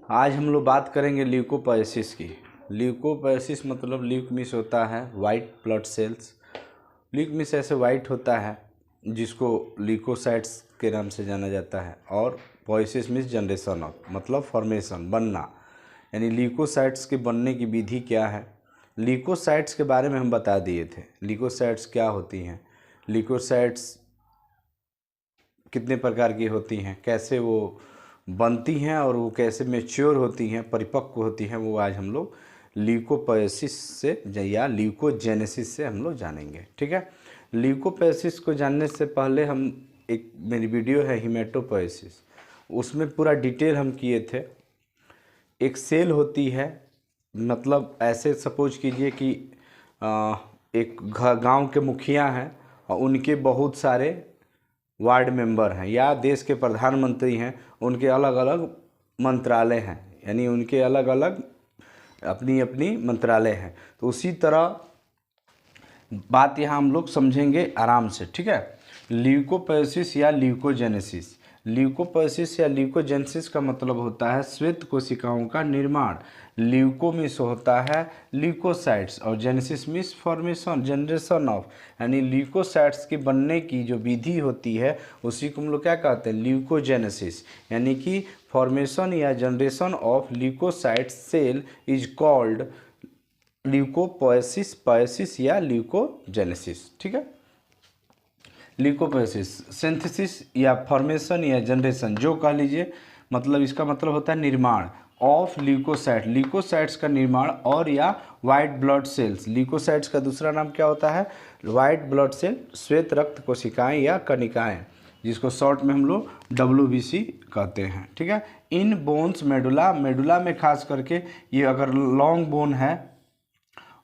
आज हम लोग बात करेंगे ल्यूकोपोएसिस की। ल्यूकोपोएसिस मतलब ल्यूकमिस होता है वाइट ब्लड सेल्स। ल्यूकमिस ऐसे वाइट होता है जिसको ल्यूकोसाइट्स के नाम से जाना जाता है, और पोएसिस मीन्स जनरेशन ऑफ मतलब फॉर्मेशन बनना, यानी ल्यूकोसाइट्स के बनने की विधि क्या है। ल्यूकोसाइट्स के बारे में हम बता दिए थे, ल्यूकोसाइट्स क्या होती हैं, ल्यूकोसाइट्स कितने प्रकार की होती हैं, कैसे वो बनती हैं और वो कैसे मैच्योर होती हैं, परिपक्व होती हैं, वो आज हम लोग ल्यूकोपोएसिस से या ल्यूकोजेनेसिस से हम लोग जानेंगे। ठीक है, ल्यूकोपोएसिस को जानने से पहले हम एक मेरी वीडियो है हीमेटोपोएसिस, उसमें पूरा डिटेल हम किए थे। एक सेल होती है, मतलब ऐसे सपोज कीजिए कि एक गांव के मुखिया हैं और उनके बहुत सारे वार्ड मेंबर हैं, या देश के प्रधानमंत्री हैं, उनके अलग अलग मंत्रालय हैं, यानी उनके अलग अलग अपनी अपनी मंत्रालय हैं। तो उसी तरह बात यहाँ हम लोग समझेंगे आराम से। ठीक है, ल्यूकोपोएसिस या ल्यूकोजेनेसिस। ल्यूकोपोएसिस या ल्यूकोजेनेसिस का मतलब होता है श्वेत कोशिकाओं का निर्माण। ल्यूको मीन्स होता है ल्यूकोसाइट्स और genesis means formation generation of, यानी ल्यूकोसाइट्स के बनने की जो विधि होती है उसी को हम लोग क्या कहते हैं, ल्यूकोजेनेसिस, यानी कि फॉर्मेशन या generation of leucocyte cell is called leucopoiesis, poiesis या ल्यूकोजेनेसिस। ठीक है, ल्यूकोपोएसिस सिंथेसिस या फॉर्मेशन या जनरेशन जो कह लीजिए, मतलब इसका मतलब होता है निर्माण ऑफ ल्यूकोसाइट, ल्यूकोसाइट्स का निर्माण, और या वाइट ब्लड सेल्स। ल्यूकोसाइट्स का दूसरा नाम क्या होता है, वाइट ब्लड सेल, श्वेत रक्त कोशिकाएं या कणिकाएं, जिसको शॉर्ट में हम लोग WBC कहते हैं। ठीक है, इन बोन्स मेडुला, मेडुला में खास करके ये अगर लॉन्ग बोन है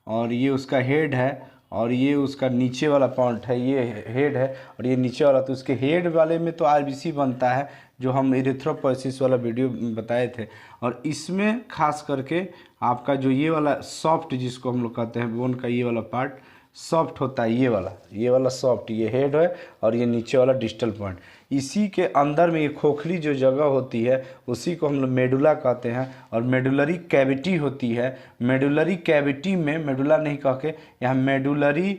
और ये उसका हेड है और ये उसका नीचे वाला पॉइंट है, ये हेड है और ये नीचे वाला, तो उसके हेड वाले में तो RBC बनता है जो हम इरिथ्रोपोएसिस वाला वीडियो बताए थे। और इसमें खास करके आपका जो ये वाला सॉफ्ट जिसको हम लोग कहते हैं बोन का ये वाला पार्ट सॉफ्ट होता है, ये वाला सॉफ्ट, ये हेड है और ये नीचे वाला डिस्टल पॉइंट। इसी के अंदर में ये खोखली जो जगह होती है उसी को हम लोग मेडुला कहते हैं, और मेडुलरी कैविटी होती है। मेडुलरी कैविटी में मेडुला नहीं कह के यहाँ मेडुलरी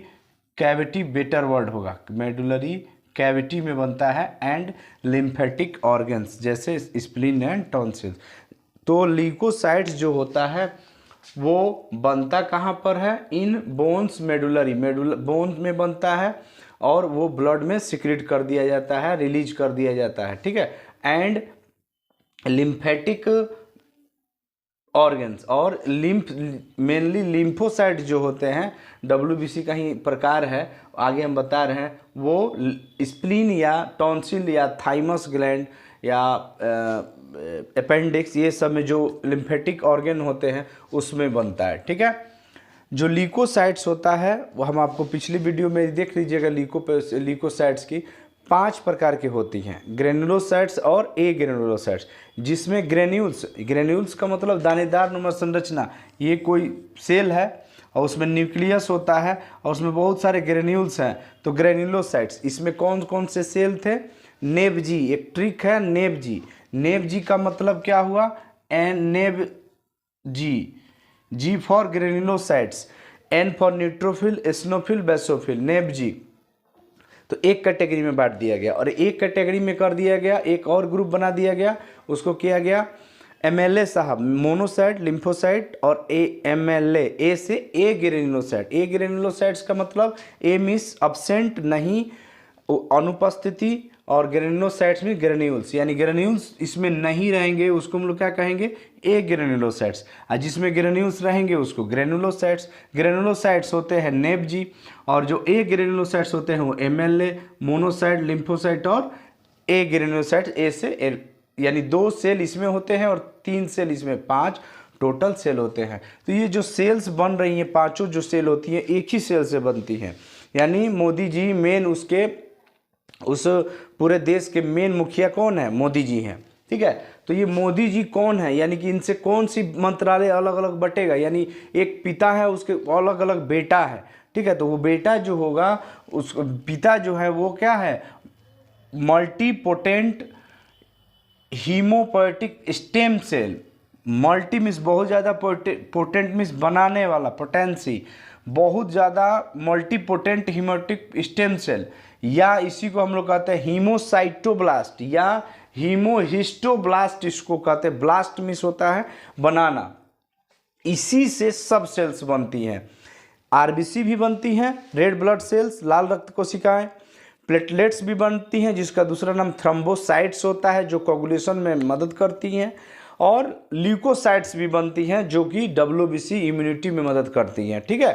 कैविटी बेटर वर्ड होगा, मेडुलरी कैविटी में बनता है एंड लिम्फेटिक ऑर्गन्स जैसे स्प्लीन एंड टॉन्सिल्स। तो ल्यूकोसाइट्स जो होता है वो बनता कहाँ पर है, इन बोन्स मेडुलरी, बोन में बनता है और वो ब्लड में सिक्रेट कर दिया जाता है, रिलीज कर दिया जाता है। ठीक है, एंड लिम्फेटिक ऑर्गन्स और लिम्फ, मेनली लिम्फोसाइट जो होते हैं, WBC का ही प्रकार है, आगे हम बता रहे हैं, वो स्प्लीन या टॉन्सिल या थाइमस ग्लैंड या अपेंडिक्स, ये सब में जो लिम्फेटिक ऑर्गन होते हैं उसमें बनता है। ठीक है, जो ल्यूकोसाइट्स होता है वो हम आपको पिछली वीडियो में देख लीजिएगा, ल्यूकोसाइट्स की 5 प्रकार की होती हैं, ग्रेनुलोसाइट्स और ए ग्रेनुलोसाइट्स, जिसमें ग्रेन्यूल्स का मतलब दानेदार नुमा संरचना, ये कोई सेल है और उसमें न्यूक्लियस होता है और उसमें बहुत सारे ग्रेन्यूल्स हैं, तो ग्रेनुलोसाइट्स। इसमें कौन कौन से सेल थे, नेबजी, एक ट्रिक है नेबजी, नेबजी का मतलब क्या हुआ, नेबजी, G for granulocytes, N for neutrophil, eosinophil, basophil, नेबजी। तो एक कैटेगरी में बांट दिया गया और एक कैटेगरी में कर दिया गया, एक और ग्रुप बना दिया गया, उसको किया गया MLA साहब, मोनोसाइट, लिम्फोसाइट और MLA, ए से ए ग्रेनुलोसाइट। ए ग्रेनुलोसाइट्स का मतलब ए मीन्स अब्सेंट, नहीं, अनुपस्थिति, और ग्रेनुलोसाइट्स में ग्रेन्यूल्स, यानी ग्रेन्यूल्स इसमें नहीं रहेंगे उसको हम लोग क्या कहेंगे, ए ग्रेनुलोसाइट्स, और जिसमें ग्रेन्यूल्स रहेंगे उसको ग्रेनुलोसाइट्स। ग्रेनुलोसाइट्स होते हैं नेबजी, और जो ए ग्रेनुलोसाइट्स होते हैं वो MLA, मोनोसाइट, लिम्फोसाइट और ए ग्रेनुलोसाइट्स, ए से ए, यानी 2 सेल इसमें होते हैं और 3 सेल इसमें, 5 टोटल सेल होते हैं। तो ये जो सेल्स बन रही हैं, पाँचों जो सेल होती हैं एक ही सेल से बनती हैं, यानी मोदी जी मेन उसके उस पूरे देश के मेन मुखिया कौन है, मोदी जी हैं। ठीक है, तो ये मोदी जी कौन है, यानी कि इनसे कौन सी मंत्रालय अलग अलग बटेगा, यानी एक पिता है उसके अलग अलग बेटा है। ठीक है, तो वो बेटा जो होगा, उस पिता जो है वो क्या है, multipotent hemopoietic stem cell, multi means बहुत ज़्यादा पोटेंट मीन्स बनाने वाला, पोटेंसी, बहुत ज़्यादा मल्टीपोटेंट हीमोटिक स्टेम सेल, या इसी को हम लोग कहते हैं हीमोसाइटोब्लास्ट या हीमोहिस्टोब्लास्ट, इसको कहते हैं। ब्लास्ट मीन्स होता है बनाना, इसी से सब सेल्स बनती हैं। आरबीसी भी बनती हैं, रेड ब्लड सेल्स, लाल रक्त कोशिकाएं। प्लेटलेट्स भी बनती हैं जिसका दूसरा नाम थ्रोम्बोसाइट्स होता है, जो कोगुलेशन में मदद करती हैं। और ल्यूकोसाइट्स भी बनती हैं जो कि डब्ल्यूबीसी इम्यूनिटी में मदद करती हैं। ठीक है,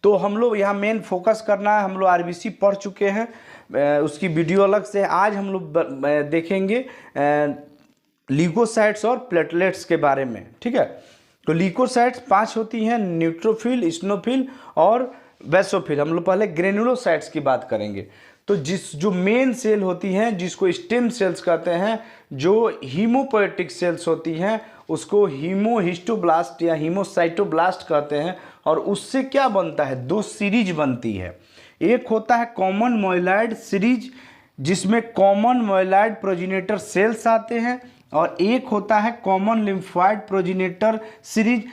तो हम लोग यहाँ मेन फोकस करना है, हम लोग आरबीसी पढ़ चुके हैं, उसकी वीडियो अलग से। आज हम लोग देखेंगे ल्यूकोसाइट्स और प्लेटलेट्स के बारे में। ठीक है, तो ल्यूकोसाइट्स 5 होती हैं, न्यूट्रोफिल, इस्नोफिल और बेसोफिल। हम लोग पहले ग्रेनुलोसाइट्स की बात करेंगे। तो जो मेन सेल होती हैं जिसको स्टेम सेल्स कहते हैं, जो हीमोपोएटिक सेल्स होती हैं उसको हीमोहिस्टोब्लास्ट या हीमोसाइटोब्लास्ट कहते हैं। और उससे क्या बनता है, 2 सीरीज बनती है। एक होता है कॉमन मोइलॉइड सीरीज जिसमें कॉमन मोइलॉइड प्रोजेनेटर सेल्स आते हैं, और एक होता है common lymphoid progenitor series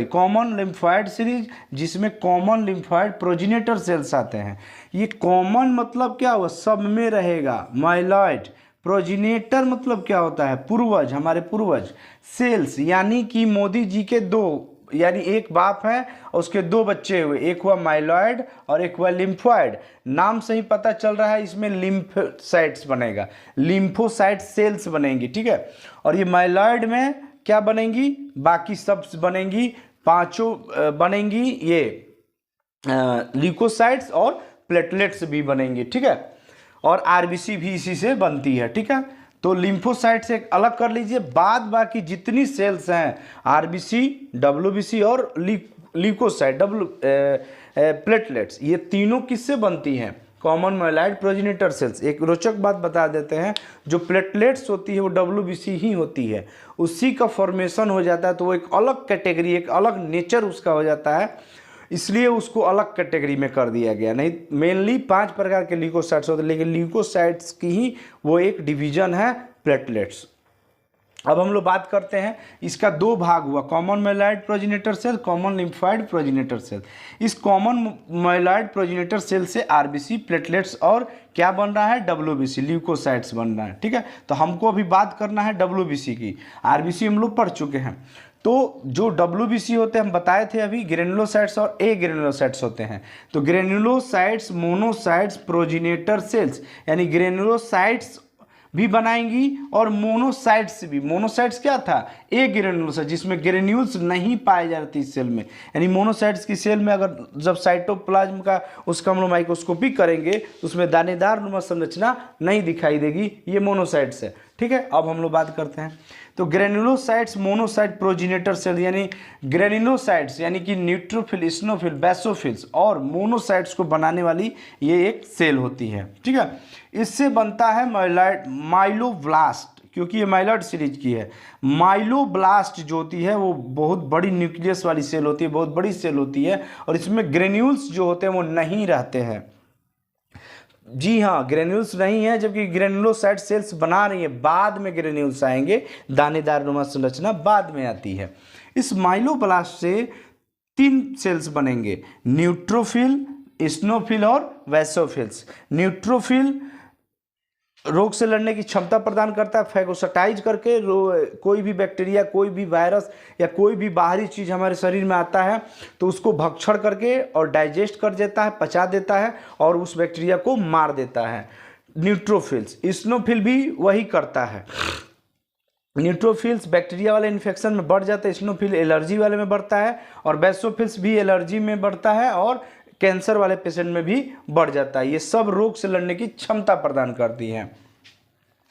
common lymphoid series जिसमें कॉमन लिम्फॉइड प्रोजेनेटर सेल्स आते हैं। ये कॉमन मतलब क्या हुआ, सब में रहेगा। माइलॉइड प्रोजेनेटर मतलब क्या होता है, पूर्वज, हमारे पूर्वज। सेल्स यानी कि मोदी जी के 2, यानी एक बाप है और उसके 2 बच्चे हुए, एक हुआ माइलॉइड और एक हुआ लिम्फॉइड। नाम से ही पता चल रहा है इसमें लिम्फोसाइट्स बनेगा, लिम्फोसाइट सेल्स बनेंगी। ठीक है, और ये माइलॉइड में क्या बनेंगी, बाकी सब बनेंगी, 5 बनेंगी ये ल्यूकोसाइट्स और प्लेटलेट्स भी बनेंगे। ठीक है, और आरबीसी भी इसी से बनती है। ठीक है, तो लिम्फोसाइट से अलग कर लीजिए, बाद बाकी जितनी सेल्स हैं आरबीसी, डब्ल्यूबीसी और ल्यूकोसाइट प्लेटलेट्स, ये तीनों किससे बनती हैं, कॉमन मोइलॉइड प्रोजेनेटर सेल्स। एक रोचक बात बता देते हैं, जो प्लेटलेट्स होती है वो डब्ल्यूबीसी ही होती है, उसी का फॉर्मेशन हो जाता है, तो वो एक अलग कैटेगरी, एक अलग नेचर उसका हो जाता है, इसलिए उसको अलग कैटेगरी में कर दिया गया। नहीं, मेनली 5 प्रकार के ल्यूकोसाइट्स होते हैं, लेकिन ल्यूकोसाइट्स की ही वो एक डिवीजन है प्लेटलेट्स। अब हम लोग बात करते हैं, इसका 2 भाग हुआ, common myeloid progenitor cell, common lymphoid progenitor cell. इस कॉमन मोइलॉइड प्रोजेनेटर सेल से आरबीसी, प्लेटलेट्स और क्या बन रहा है, डब्ल्यूबीसी, ल्यूकोसाइट्स बन रहा है। ठीक है, तो हमको अभी बात करना है डब्ल्यूबीसी की। आरबीसी हम लोग पढ़ चुके हैं। तो जो डब्ल्यूबीसी होते हैं हम बताए थे अभी, ग्रेनुलोसाइट्स और ए ग्रेनुलोसाइट्स होते हैं। तो ग्रेनुलोसाइट्स, मोनोसाइट्स, प्रोजेनेटर सेल्स, यानी ग्रेनुलोसाइट्स भी बनाएंगी और मोनोसाइट्स भी। मोनोसाइट्स क्या था, ए ग्रेनुलोसाइट, जिसमें ग्रेन्यूल्स नहीं पाए जाते इस सेल में। यानी मोनोसाइट्स की सेल में अगर जब साइटोप्लाज्म का उसका हम लोग माइक्रोस्कोपी करेंगे तो उसमें दानेदार नुमा संरचना नहीं दिखाई देगी, ये मोनोसाइट्स है। ठीक है, अब हम लोग बात करते हैं, तो ग्रेनुलोसाइट्स, मोनोसाइट प्रोजेनेटर सेल, यानी ग्रेनुलोसाइट्स यानी कि न्यूट्रोफिल, इस्नोफिल, बेसोफिल्स और मोनोसाइट्स को बनाने वाली ये एक सेल होती है। ठीक है, इससे बनता है माइलोब्लास्ट, क्योंकि ये माइलॉइड सीरीज की है। माइलोब्लास्ट जो होती है वो बहुत बड़ी न्यूक्लियस वाली सेल होती है, बहुत बड़ी सेल होती है, और इसमें ग्रेन्यूल्स जो होते हैं वो नहीं रहते हैं। जी हाँ, ग्रेन्यूल्स नहीं है, जबकि ग्रेनुलोसाइट सेल्स बना रही है, बाद में ग्रेन्यूल्स आएंगे, दानेदार नुमा संरचना बाद में आती है। इस माइलोब्लास्ट से 3 सेल्स बनेंगे, न्यूट्रोफिल, इस्नोफिल और बेसोफिल्स। न्यूट्रोफिल रोग से लड़ने की क्षमता प्रदान करता है, फैगोसाइटाइज करके कोई भी बैक्टीरिया, कोई भी वायरस या कोई भी बाहरी चीज़ हमारे शरीर में आता है तो उसको भक्षण करके और डाइजेस्ट कर देता है, पचा देता है और उस बैक्टीरिया को मार देता है, न्यूट्रोफिल्स। इस्नोफिल भी वही करता है। न्यूट्रोफिल्स बैक्टीरिया वाले इन्फेक्शन में बढ़ जाता है, इस्नोफिल एलर्जी वाले में बढ़ता है, और बेसोफिल्स भी एलर्जी में बढ़ता है और कैंसर वाले पेशेंट में भी बढ़ जाता है। ये सब रोग से लड़ने की क्षमता प्रदान करती हैं।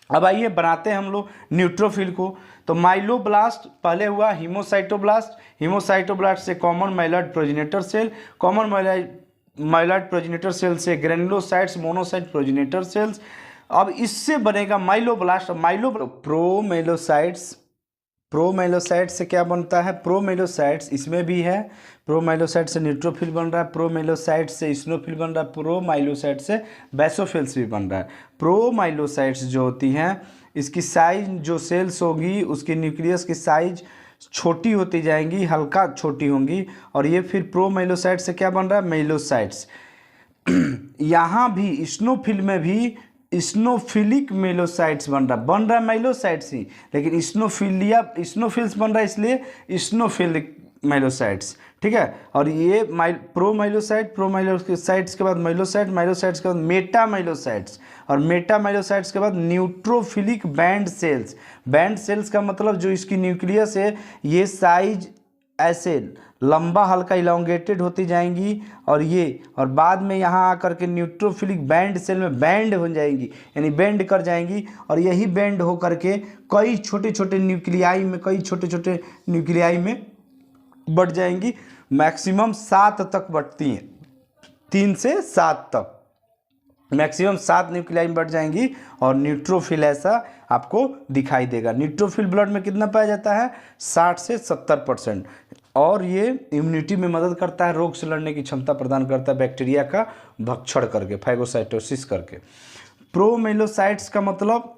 अब आइए बनाते हैं हम लोग न्यूट्रोफिल को। तो माइलोब्लास्ट पहले हुआ हीमोसाइटोब्लास्ट, हीमोसाइटोब्लास्ट से common myeloid progenitor cell, common myeloid progenitor cell से ग्रेनुलोसाइट्स, मोनोसाइट प्रोजेनेटर सेल्स। अब इससे बनेगा माइलोब्लास्ट। प्रोमेलोसाइट्स से क्या बनता है, प्रोमेलोसाइट्स इसमें भी है, प्रोमेलोसाइट से न्यूट्रोफिल बन रहा है, प्रोमेलोसाइट से इस्नोफिल बन रहा है, प्रोमाइलोसाइट से बेसोफिल्स भी बन रहा है। प्रोमाइलोसाइट्स जो होती हैं इसकी साइज जो सेल्स होगी उसकी न्यूक्लियस की साइज छोटी होती जाएंगी, हल्का छोटी होंगी, और ये फिर प्रोमेलोसाइट से क्या बन रहा है, मेलोसाइट्स। यहाँ भी इस्नोफिल में भी इस्नोफिलिक मेलोसाइट्स बन रहा है मेलोसाइट्स ही, लेकिन इस्नोफिल्स बन रहा है इसलिए इस्नोफिलिक मेलोसाइट्स, ठीक है। और ये प्रोमाइलोसाइट्स के बाद माइलोसाइट्स के बाद मेटामाइलोसाइट्स, और मेटामाइलोसाइट्स के बाद न्यूट्रोफिलिक बैंड सेल्स का मतलब जो इसकी न्यूक्लियस है ये साइज ऐसे लंबा हल्का इलोंगेटेड होती जाएंगी, और बाद में यहाँ आकर के न्यूट्रोफिलिक बैंड सेल में बैंड हो जाएंगी, यानी बैंड कर जाएंगी, और यही बैंड हो करके कई छोटे छोटे न्यूक्लियाई में बढ़ जाएंगी। मैक्सिमम 7 तक बढ़ती हैं, 3 से 7 तक मैक्सिमम 7 न्यूक्लियाई में बढ़ जाएंगी, और न्यूट्रोफिल ऐसा आपको दिखाई देगा। न्यूट्रोफिल ब्लड में कितना पाया जाता है, 60 से 70%, और ये इम्यूनिटी में मदद करता है, रोग से लड़ने की क्षमता प्रदान करता है, बैक्टीरिया का भक्षण करके, फैगोसाइटोसिस करके। प्रोमेलोसाइट्स का मतलब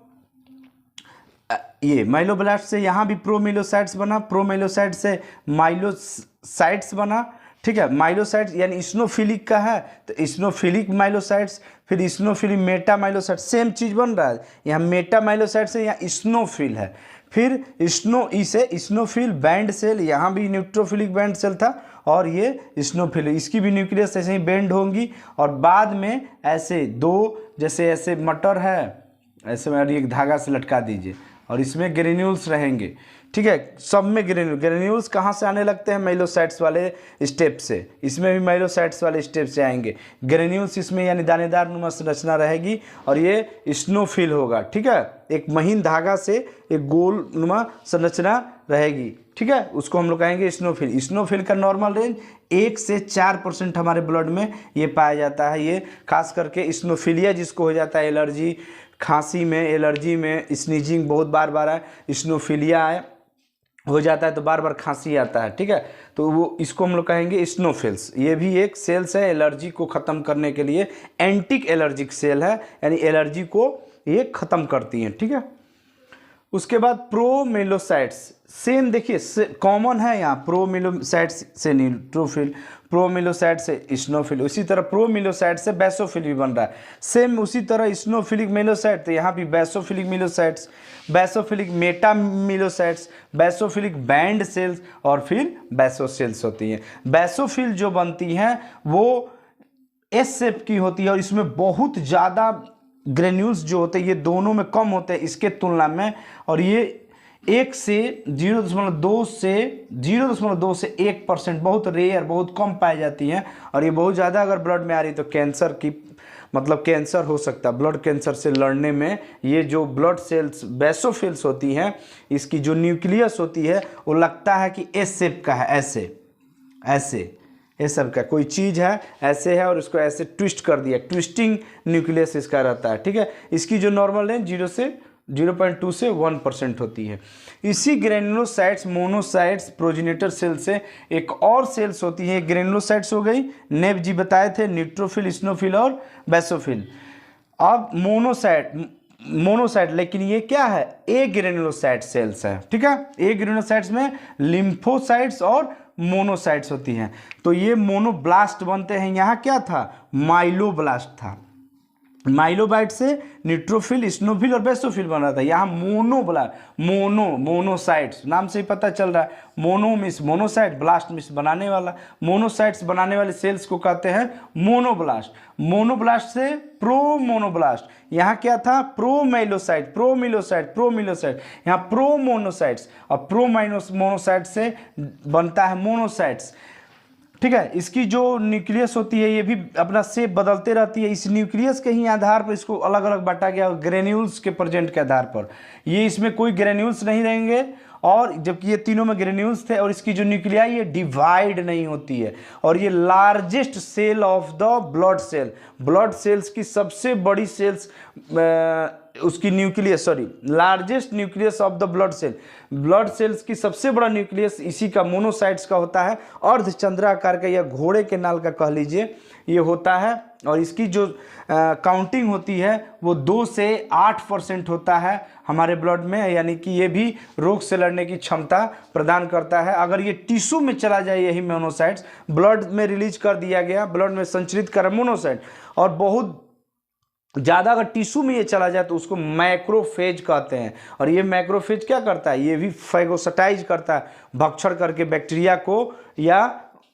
ये माइलोब्लास्ट से यहाँ भी प्रोमेलोसाइट्स बना, प्रोमेलोसाइट से माइलोसाइट्स बना, ठीक है। माइलोसाइट्स यानी इस्नोफिलिक का है तो इस्नोफिलिक माइलोसाइट्स, फिर इस्नोफिलिक मेटामाइलोसाइट, सेम चीज़ बन रहा है। यहाँ मेटामाइलोसाइट से यहाँ इस्नोफिल है, फिर इस्नोफिल बैंड सेल, यहाँ भी न्यूट्रोफिलिक बैंड सेल था, और ये इस्नोफिल, इसकी भी न्यूक्लियस ऐसे ही बैंड होंगी, और बाद में ऐसे दो, जैसे ऐसे मटर है, ऐसे में एक धागा से लटका दीजिए, और इसमें ग्रेन्यूल्स रहेंगे, ठीक है। सब में ग्रेन्यूल्स कहाँ से आने लगते हैं, माइलोसाइट्स वाले स्टेप से, इसमें भी माइलोसाइट्स वाले स्टेप से आएंगे ग्रेन्यूल्स, इसमें यानी दानेदार नुमा संरचना रहेगी, और ये स्नोफिल होगा, ठीक है। एक महीन धागा से एक गोल नुमा संरचना रहेगी, ठीक है, उसको हम लोग कहेंगे स्नोफिल। स्नोफिल का नॉर्मल रेंज 1 से 4% हमारे ब्लड में ये पाया जाता है। ये खास करके स्नोफिलिया जिसको हो जाता है एलर्जी, खांसी में, एलर्जी में, स्नीजिंग बहुत बार है, स्नोफिलिया हो जाता है तो बार खांसी आता है, ठीक है, तो वो इसको हम लोग कहेंगे स्नोफिल्स। ये भी एक सेल्स है एलर्जी को ख़त्म करने के लिए, एंटिक एलर्जिक सेल है, यानी एलर्जी को ये ख़त्म करती हैं, ठीक है। उसके बाद प्रोमेलोसाइट्स, सेम देखिए कॉमन है यहाँ, प्रोमेलोसाइट्स से न्यूट्रोफिल, प्रोमेलोसाइट से स्नोफिल, उसी तरह प्रोमेलोसाइट से बेसोफिल भी बन रहा है। सेम उसी तरह स्नोफिलिक मेलोसाइट, तो यहाँ भी basophilic myelocytes, basophilic metamyelocytes, basophilic band cells, और फिर बेसोसेल्स होती हैं। बेसोफिल जो बनती हैं वो एस शेप की होती है, और इसमें बहुत ज़्यादा ग्रेन्यूल्स जो होते हैं ये दोनों में कम होते हैं इसके तुलना में, और ये 1 से 0.2 से 1%, बहुत रेयर, बहुत कम पाई जाती हैं, और ये बहुत ज़्यादा अगर ब्लड में आ रही तो कैंसर की मतलब कैंसर हो सकता है। ब्लड कैंसर से लड़ने में ये जो ब्लड सेल्स बेसोफिल्स होती हैं, इसकी जो न्यूक्लियस होती है वो लगता है कि एस शेप का है, ऐसे ये सब का कोई चीज़ है ऐसे है, और उसको ऐसे ट्विस्ट कर दिया, ट्विस्टिंग न्यूक्लियस इसका रहता है, ठीक है। इसकी जो नॉर्मल रेंज 0.2 से 1% होती है। इसी ग्रेनुलोसाइट्स, मोनोसाइट्स, प्रोजेनेटर सेल से एक और सेल्स होती है, ग्रेनुलोसाइट्स हो गई, नेब जी बताए थे, न्यूट्रोफिल, स्नोफिल और बेसोफिल। अब मोनोसाइट लेकिन ये क्या है, ए ग्रेनुलोसाइट सेल्स है, ठीक है। ए ग्रेनुलोसाइट्स में लिम्फोसाइट्स और मोनोसाइट्स होती हैं, तो ये मोनोब्लास्ट बनते हैं। यहाँ क्या था, माइलोब्लास्ट था, माइलोबाइट से न्यूट्रोफिल, स्नोफिल और बेसोफिल बन रहा था। यहाँ मोनोसाइट्स नाम से ही पता चल रहा है, mono miss monocyte, blast miss बनाने वाला, मोनोसाइट्स बनाने वाले सेल्स को कहते हैं मोनोब्लास्ट। मोनोब्लास्ट से प्रोमोनोब्लास्ट, यहाँ क्या था, प्रोमेलोसाइट, यहाँ प्रोमोनोसाइट्स, और प्रोमोनोसाइट से बनता है मोनोसाइट्स, ठीक है। इसकी जो न्यूक्लियस होती है ये भी अपना शेप बदलते रहती है, इस न्यूक्लियस के ही आधार पर इसको अलग अलग बांटा गया, ग्रेन्यूल्स के प्रेजेंट के आधार पर। ये इसमें कोई ग्रेन्यूल्स नहीं रहेंगे, और जबकि ये तीनों में ग्रेन्यूल्स थे, और इसकी जो न्यूक्लियाई ये डिवाइड नहीं होती है, और ये largest cell of the blood cell, blood cells की सबसे बड़ी सेल्स उसकी nucleus, sorry, largest nucleus of the blood cell, blood cells की सबसे बड़ा न्यूक्लियस इसी का मोनोसाइट्स का होता है। अर्धचंद्राकार का या घोड़े के नाल का कह लीजिए ये होता है। और इसकी जो काउंटिंग होती है वो 2 से 8% होता है हमारे ब्लड में, यानी कि ये भी रोग से लड़ने की क्षमता प्रदान करता है। अगर ये टिश्यू में चला जाए यही मोनोसाइट्स, ब्लड में रिलीज कर दिया गया, ब्लड में संचरित कर मोनोसाइट, और बहुत ज़्यादा अगर टिश्यू में ये चला जाए तो उसको मैक्रोफेज कहते हैं। और ये मैक्रोफेज क्या करता है, ये भी फैगोसाइटाइज करता है, भक्षण करके बैक्टीरिया को या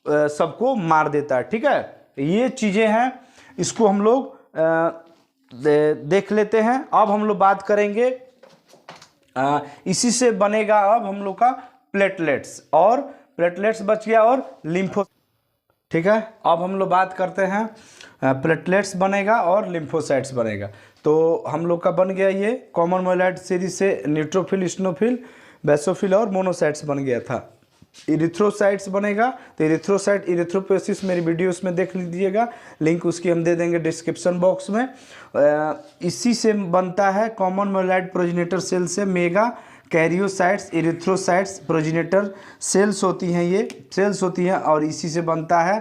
सबको मार देता है। ठीक है, ये चीज़ें हैं, इसको हम लोग देख लेते हैं। अब हम लोग बात करेंगे, इसी से बनेगा अब हम लोग का प्लेटलेट्स, और प्लेटलेट्स बच गया, और लिम्फो। ठीक है, अब हम लोग बात करते हैं प्लेटलेट्स बनेगा और लिम्फोसाइट्स बनेगा। तो हम लोग का बन गया ये कॉमन मोलाइट सीरीज से न्यूट्रोफिल, स्नोफिल, बेसोफिल और मोनोसाइट्स बन गया था। इरिथ्रोसाइट्स बनेगा, तो इरिथ्रोसाइट, इरिथ्रोपोएसिस मेरी वीडियोस में देख लीजिएगा, लिंक उसकी हम दे देंगे डिस्क्रिप्शन बॉक्स में। इसी से बनता है कॉमन मोलाइट प्रोजेनेटर सेल से megakaryocytes, erythrocytes progenitor cells होती हैं, ये सेल्स होती हैं, और इसी से बनता है,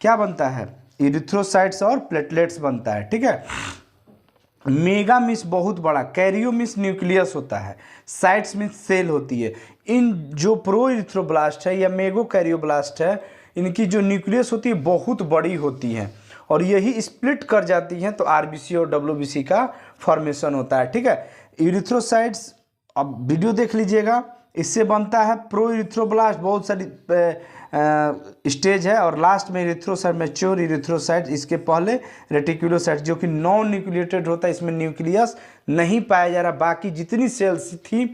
क्या बनता है, इरिथ्रोसाइट्स और प्लेटलेट्स बनता है। ठीक है, मेगा मीन्स बहुत बड़ा, कैरियो मीन्स न्यूक्लियस होता है, साइट्स मीन्स सेल होती है। इन जो प्रो इरिथ्रोब्लास्ट है या मेगो कैरियोब्लास्ट है, इनकी जो न्यूक्लियस होती है बहुत बड़ी होती है, और यही स्प्लिट कर जाती हैं तो आरबीसी और डब्ल्यूबीसी का फॉर्मेशन होता है। ठीक है, इरिथ्रोसाइट्स, अब वीडियो देख लीजिएगा, इससे बनता है प्रो इरिथ्रोब्लास्ट, बहुत सारी स्टेज है, और लास्ट में इरिथ्रोसाइट, मैच्योर इरिथ्रोसाइट, इसके पहले रेटिकुलोसाइट जो कि नॉन न्यूक्लिएटेड होता है, इसमें न्यूक्लियस नहीं पाया जा रहा। बाकी जितनी सेल्स थी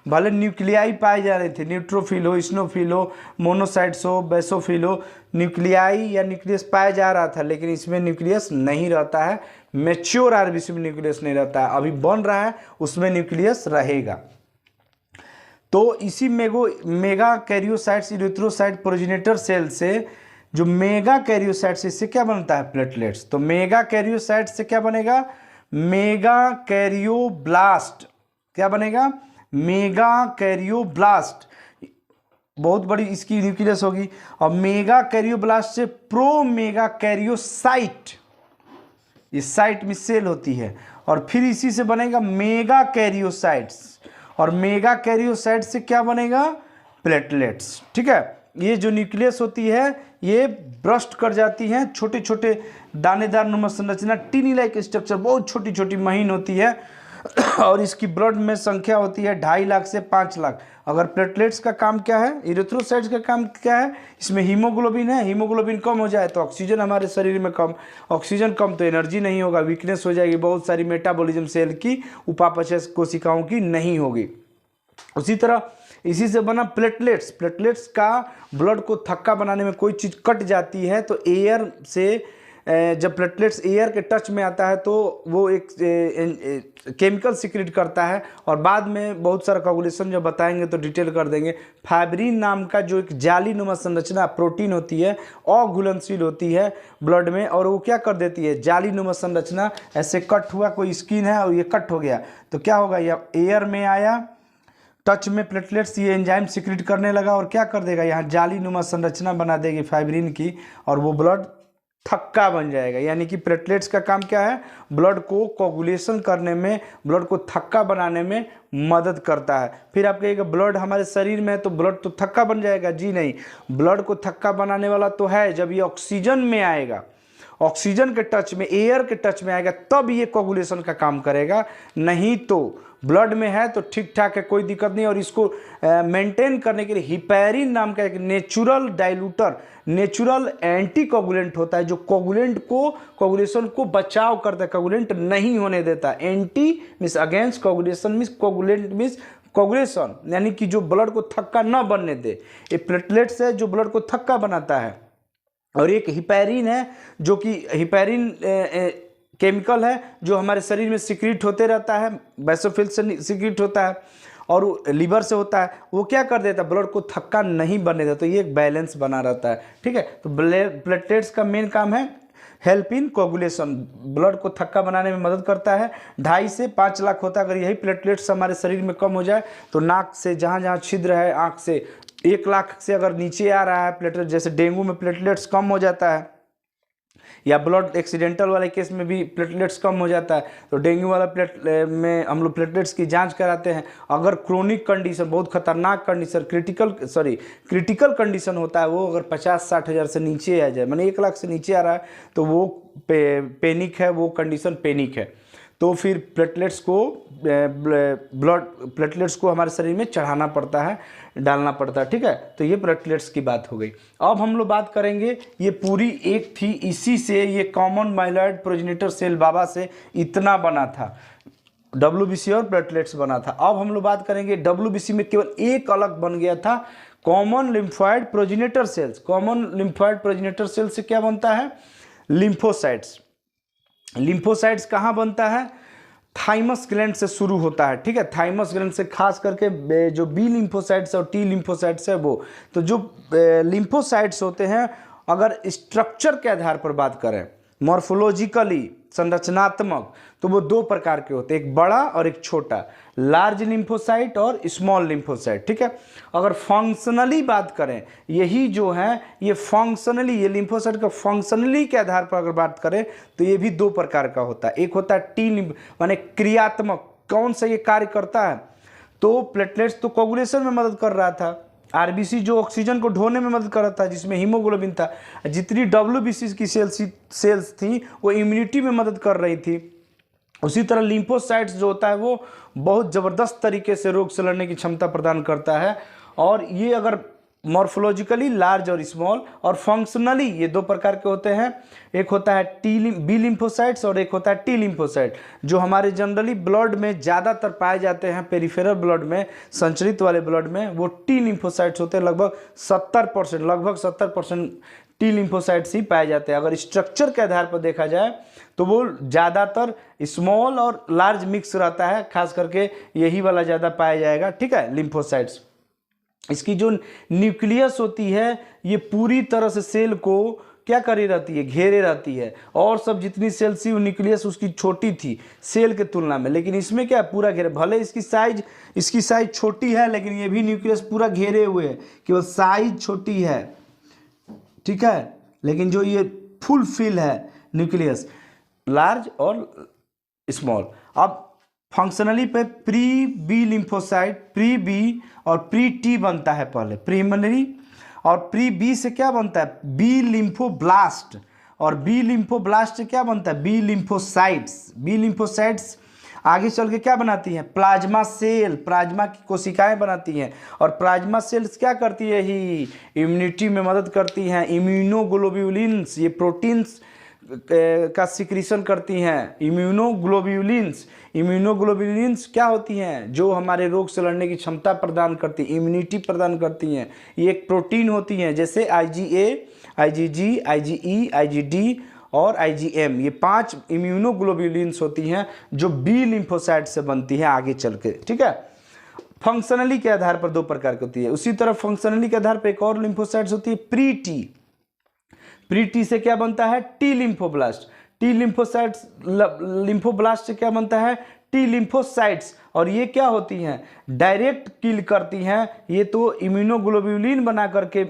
भले न्यूक्लियाई पाए जा रहे थे, न्यूट्रोफिल हो, स्नोफिल हो, मोनोसाइट्स हो, बेसोफिल हो, न्यूक्लियाई या न्यूक्लियस पाया जा रहा था, लेकिन इसमें न्यूक्लियस नहीं रहता है। मैच्योर आरबीसी में न्यूक्लियस नहीं रहता है, अभी बन रहा है उसमें न्यूक्लियस रहेगा। तो इसी megakaryocytes, erythrocyte progenitor cell से जो मेगा कैरियोसाइट्स, इससे क्या बनता है, प्लेटलेट्स। तो मेगा कैरियोसाइट से क्या बनेगा, मेगा कैरियोब्लास्ट, क्या बनेगा, मेगा कैरियोब्लास्ट, बहुत बड़ी इसकी न्यूक्लियस होगी। और मेगा कैरियोब्लास्ट से प्रो मेगा कैरियोसाइट, इस साइट में सेल होती है, और फिर इसी से बनेगा मेगा कैरियोसाइट्स, और मेगा कैरियोसाइट से क्या बनेगा, प्लेटलेट्स। ठीक है, ये जो न्यूक्लियस होती है ये ब्रस्ट कर जाती हैं, छोटे छोटे दानेदार नुमा संरचना, टीनी लाइक स्ट्रक्चर, बहुत छोटी छोटी महीन होती है, और इसकी ब्लड में संख्या होती है 2.5 लाख से 5 लाख। अगर प्लेटलेट्स का काम क्या है, इरिथ्रोसाइट्स का काम क्या है, इसमें हीमोग्लोबिन है, हीमोग्लोबिन कम हो जाए तो ऑक्सीजन हमारे शरीर में कम, ऑक्सीजन कम तो एनर्जी नहीं होगा, वीकनेस हो जाएगी, बहुत सारी मेटाबॉलिज्म सेल की, उपापचय कोशिकाओं की नहीं होगी। उसी तरह इसी से बना प्लेटलेट्स, प्लेटलेट्स का ब्लड को थक्का बनाने में कोई चीज़ कट जाती है तो एयर से, जब प्लेटलेट्स एयर के टच में आता है तो वो एक केमिकल सिक्रेट करता है, और बाद में बहुत सारा कोगुलेशन जब बताएंगे तो डिटेल कर देंगे। फाइब्रिन नाम का जो एक जालीनुमा संरचना प्रोटीन होती है, अघुलनशील होती है ब्लड में, और वो क्या कर देती है, जालीनुमा संरचना, ऐसे कट हुआ, कोई स्किन है और ये कट हो गया तो क्या होगा, ये एयर में आया टच में, प्लेटलेट्स ये एंजाइम सिक्रेट करने लगा और क्या कर देगा, यहाँ जालीनुमा संरचना बना देगी फाइब्रिन की, और वो ब्लड थक्का बन जाएगा। यानी कि प्लेटलेट्स का काम क्या है, ब्लड को कोगुलेशन करने में, ब्लड को थक्का बनाने में मदद करता है। फिर आप कहिएगा ब्लड हमारे शरीर में है तो ब्लड तो थक्का बन जाएगा, जी नहीं, ब्लड को थक्का बनाने वाला तो है जब ये ऑक्सीजन में आएगा, ऑक्सीजन के टच में, एयर के टच में आएगा तब ये कोगुलेशन का काम करेगा, नहीं तो ब्लड में है तो ठीक ठाक है, कोई दिक्कत नहीं। और इसको मेंटेन करने के लिए हिपैरिन नाम का एक नेचुरल डाइल्यूटर, नेचुरल एंटी कोगुलेंट होता है जो कोगुलेंट को, कोगुलेशन को बचाव करता है, कोगुलेंट नहीं होने देता। Anti means against, coagulation means, coagulant means coagulation, यानी कि जो ब्लड को थक्का न बनने दे। ये प्लेटलेट्स है जो ब्लड को थक्का बनाता है, और एक हिपैरिन है जो कि हिपैरिन केमिकल है जो हमारे शरीर में सिक्रीट होते रहता है, बेसोफिल से सिक्रीट होता है और लीवर से होता है, वो क्या कर देता है, ब्लड को थक्का नहीं बनने देता, तो ये एक बैलेंस बना रहता है। ठीक है, तो प्लेटलेट्स का मेन काम है हेल्प इन कोगुलेशन, ब्लड को थक्का बनाने में मदद करता है। 2.5 से 5 लाख होता है। अगर यही प्लेटलेट्स हमारे शरीर में कम हो जाए तो नाक से जहाँ जहाँ छिद्र है, आँख से 1 लाख से अगर नीचे आ रहा है प्लेटलेट, जैसे डेंगू में प्लेटलेट्स कम हो जाता है, या ब्लड एक्सीडेंटल वाले केस में भी प्लेटलेट्स कम हो जाता है, तो डेंगू वाला में हम लोग प्लेटलेट्स की जांच कराते हैं। अगर क्रोनिक कंडीशन, बहुत खतरनाक कंडीशन, क्रिटिकल कंडीशन होता है, वो अगर 50-60 हज़ार से नीचे आ जाए, माने 1 लाख से नीचे आ रहा है, तो वो पैनिक है, वो कंडीशन पैनिक है। तो फिर प्लेटलेट्स को हमारे शरीर में चढ़ाना पड़ता है, डालना पड़ता है, ठीक है। तो ये प्लेटलेट्स की बात हो गई। अब हम लोग बात करेंगे, ये पूरी एक थी, इसी से ये कॉमन माइलॉइड प्रोजेनिटर सेल बाबा से इतना बना था, WBC और प्लेटलेट्स बना था। अब हम लोग बात करेंगे WBC में केवल एक अलग बन गया था, common lymphoid progenitor cells. Common lymphoid progenitor cell से क्या बनता है? लिम्फोसाइट्स। लिम्फोसाइट्स कहाँ बनता है? थाइमस ग्लैंड से शुरू होता है, ठीक है। थाइमस ग्लैंड से खास करके जो बी लिम्फोसाइट्स और टी लिम्फोसाइट्स है वो, तो जो लिम्फोसाइट्स होते हैं, अगर स्ट्रक्चर के आधार पर बात करें, मॉर्फोलॉजिकली, संरचनात्मक, तो वो 2 प्रकार के होते हैं, एक बड़ा और एक छोटा, लार्ज लिम्फोसाइट और स्मॉल लिम्फोसाइट, ठीक है। अगर फंक्शनली बात करें, यही जो है ये फंक्शनली, ये लिम्फोसाइट का फंक्शनली के आधार पर अगर बात करें तो ये भी 2 प्रकार का होता है। एक होता है टी माने क्रियात्मक, कौन सा ये कार्य करता है? तो प्लेटलेट्स तो कोगुलेशन में मदद कर रहा था, आरबीसी जो ऑक्सीजन को ढोने में मदद कर रहा था, जिसमें हीमोग्लोबिन था, जितनी WBC की सेल्स थी वो इम्यूनिटी में मदद कर रही थी। उसी तरह लिम्फोसाइट्स जो होता है वो बहुत ज़बरदस्त तरीके से रोग से लड़ने की क्षमता प्रदान करता है। और ये अगर मॉर्फोलॉजिकली लार्ज और स्मॉल, और फंक्शनली ये 2 प्रकार के होते हैं, एक होता है बी लिम्फोसाइट्स और एक होता है टी लिम्फोसाइट, जो हमारे जनरली ब्लड में ज़्यादातर पाए जाते हैं, पेरिफेरल ब्लड में, संचरित वाले ब्लड में वो टी लिम्फोसाइट्स होते हैं। लगभग 70% टी लिम्फोसाइट्स ही पाए जाते हैं। अगर स्ट्रक्चर के आधार पर देखा जाए तो वो ज़्यादातर स्मॉल और लार्ज मिक्स रहता है, खास करके यही वाला ज़्यादा पाया जाएगा, ठीक है, लिम्फोसाइट्स। इसकी जो न्यूक्लियस होती है ये पूरी तरह से सेल को क्या करे रहती है? घेरे रहती है। और सब जितनी सेल थी वो न्यूक्लियस उसकी छोटी थी सेल के तुलना में, लेकिन इसमें क्या पूरा घेरे, भले इसकी साइज छोटी है, लेकिन ये भी न्यूक्लियस पूरा घेरे हुए है, केवल साइज छोटी है, ठीक है, लेकिन जो ये फुल फिल है न्यूक्लियस, लार्ज और स्मॉल। अब फंक्शनली पे pre B lymphocyte, pre B और प्री टी बनता है पहले, प्रीलिमिनरी, और प्री बी से क्या बनता है? बी लिम्फोब्लास्ट, और बी लिम्फोब्लास्ट से क्या बनता है? B lymphocytes. बी लिम्फोसाइट्स आगे चल के क्या बनाती हैं? प्लाज्मा सेल, प्लाज्मा की कोशिकाएं बनाती हैं। और प्लाज्मा सेल्स क्या करती है? ही इम्यूनिटी में मदद करती हैं। इम्यूनोग्लोब्यूलिन्स, ये प्रोटीन्स का सिक्रीशन करती हैं। इम्यूनोग्लोब्यूलिन्स क्या होती हैं? जो हमारे रोग से लड़ने की क्षमता प्रदान करती, इम्यूनिटी प्रदान करती हैं। ये एक प्रोटीन होती हैं, जैसे IgA, IgG, IgE, IgD और IgM, ये 5 इम्यूनोग्लोब्यूलिन्स होती हैं जो बी लिम्फोसाइट से बनती हैं आगे चल के, ठीक है। फंक्शनली के आधार पर 2 प्रकार की होती है। उसी तरह फंक्शनली के आधार पर एक और लिम्फोसाइट्स होती है, प्री टी। प्री टी से क्या बनता है? T lymphoblast. T lymphocytes, lymphoblast से क्या बनता है? T lymphocytes. और ये क्या होती हैं? डायरेक्ट किल करती हैं। ये तो इम्यूनोग्लोब्यूलिन बना करके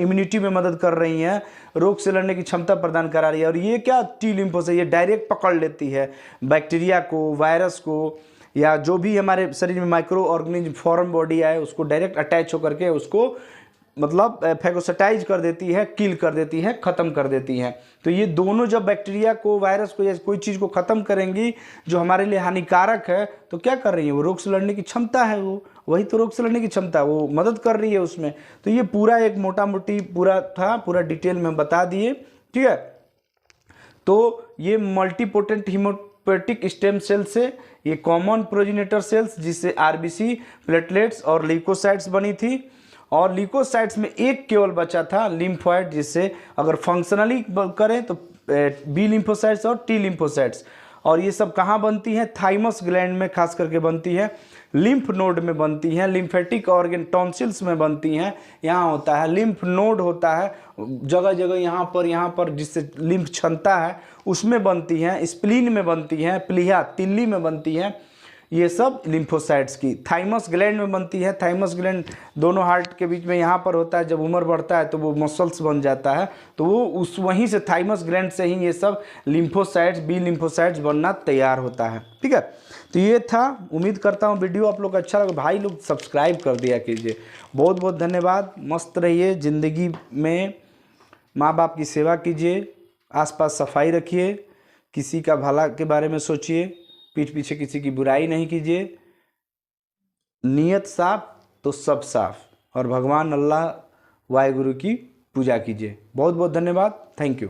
इम्यूनिटी में मदद कर रही हैं, रोग से लड़ने की क्षमता प्रदान करा रही है। और ये क्या टी लिम्फोसाइट, ये डायरेक्ट पकड़ लेती है बैक्टीरिया को, वायरस को, या जो भी हमारे शरीर में माइक्रो ऑर्गेनिज्म फॉरेन बॉडी आए उसको डायरेक्ट अटैच होकर के उसको मतलब फैगोसाइटाइज कर देती है, किल कर देती है, ख़त्म कर देती हैं। तो ये दोनों जब बैक्टीरिया को, वायरस को या कोई चीज़ को ख़त्म करेंगी जो हमारे लिए हानिकारक है, तो क्या कर रही है? वो रोग से लड़ने की क्षमता है, वही तो रोग से लड़ने की क्षमता, वो मदद कर रही है उसमें। तो ये पूरा एक मोटा मोटी पूरा था, पूरा डिटेल में बता दिए, ठीक है। तो ये मल्टीपोटेंट हीमोपोएटिक स्टेम सेल से ये कॉमन प्रोजेनिटर सेल्स, जिससे RBC, प्लेटलेट्स और ल्यूकोसाइट्स बनी थी। और ल्यूकोसाइट्स में एक केवल बचा था लिम्फोइड, जिससे अगर फंक्शनली करें तो बी लिम्फोसाइट्स और टी लिम्फोसाइट्स। और ये सब कहाँ बनती हैं? थाइमस ग्लैंड में खास करके बनती है, लिम्फ नोड में बनती हैं, लिम्फेटिक ऑर्गन टॉन्सिल्स में बनती हैं, यहाँ होता है लिम्फ नोड होता है जगह जगह, यहाँ पर जिससे लिम्फ क्षमता है उसमें बनती हैं, स्प्लीन में बनती हैं, प्लीहा तिल्ली में बनती हैं, ये सब लिम्फोसाइट्स की। थाइमस ग्लैंड में बनती है, थाइमस ग्लैंड दोनों हार्ट के बीच में यहाँ पर होता है, जब उम्र बढ़ता है तो वो मसल्स बन जाता है, तो वो उस वहीं से थाइमस ग्लैंड से ही ये सब लिम्फोसाइट्स बी लिम्फोसाइट्स बनना तैयार होता है। ठीक है, तो ये था, उम्मीद करता हूँ वीडियो आप लोग अच्छा लगा। भाई लोग सब्सक्राइब कर दिया कीजिए, बहुत बहुत धन्यवाद। मस्त रहिए ज़िंदगी में, माँ बाप की सेवा कीजिए, आसपास सफाई रखिए, किसी का भला के बारे में सोचिए, पीठ पीछे किसी की बुराई नहीं कीजिए, नियत साफ तो सब साफ, और भगवान अल्लाह वाहिगुरु की पूजा कीजिए। बहुत बहुत धन्यवाद, थैंक यू।